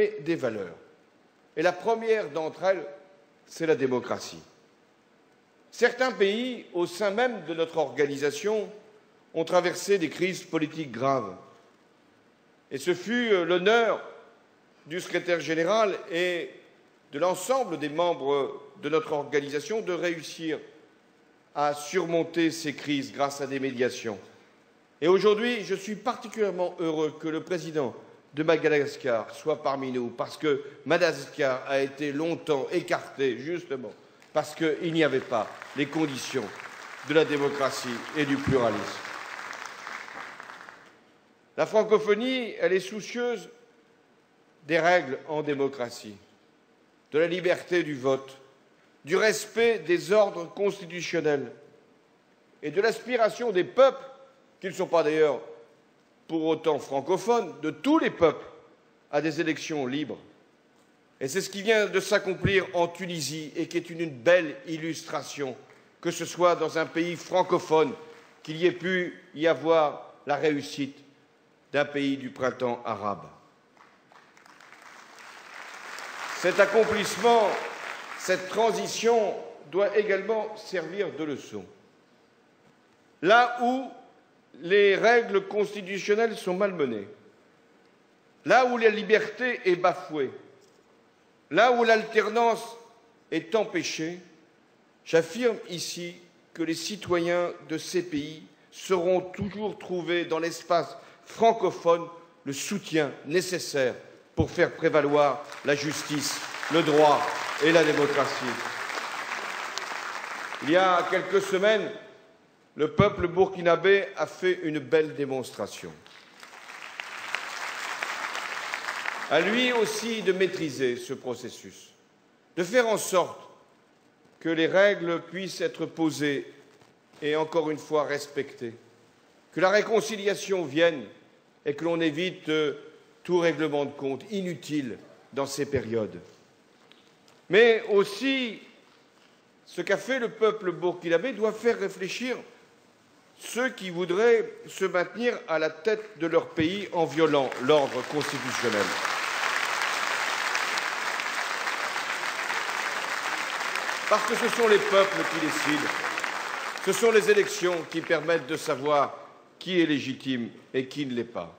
mais des valeurs. Et la première d'entre elles, c'est la démocratie. Certains pays, au sein même de notre organisation, ont traversé des crises politiques graves. Et ce fut l'honneur du secrétaire général et de l'ensemble des membres de notre organisation de réussir à surmonter ces crises grâce à des médiations. Et aujourd'hui, je suis particulièrement heureux que le président de Madagascar soit parmi nous, parce que Madagascar a été longtemps écarté, justement, parce qu'il n'y avait pas les conditions de la démocratie et du pluralisme. La francophonie, elle est soucieuse des règles en démocratie, de la liberté du vote, du respect des ordres constitutionnels et de l'aspiration des peuples, qui ne sont pas d'ailleurs pour autant francophones, de tous les peuples, à des élections libres. Et c'est ce qui vient de s'accomplir en Tunisie et qui est une belle illustration, que ce soit dans un pays francophone, qu'il y ait pu y avoir la réussite d'un pays du printemps arabe. Cet accomplissement, cette transition doit également servir de leçon. Là où les règles constitutionnelles sont malmenées, là où la liberté est bafouée, là où l'alternance est empêchée, j'affirme ici que les citoyens de ces pays sauront toujours trouver dans l'espace francophone le soutien nécessaire pour faire prévaloir la justice, le droit et la démocratie. Il y a quelques semaines, le peuple burkinabé a fait une belle démonstration. À lui aussi de maîtriser ce processus, de faire en sorte que les règles puissent être posées et encore une fois respectées, que la réconciliation vienne et que l'on évite tout règlement de compte inutile dans ces périodes. Mais aussi, ce qu'a fait le peuple burkinabé doit faire réfléchir ceux qui voudraient se maintenir à la tête de leur pays en violant l'ordre constitutionnel. Parce que ce sont les peuples qui décident, ce sont les élections qui permettent de savoir qui est légitime et qui ne l'est pas.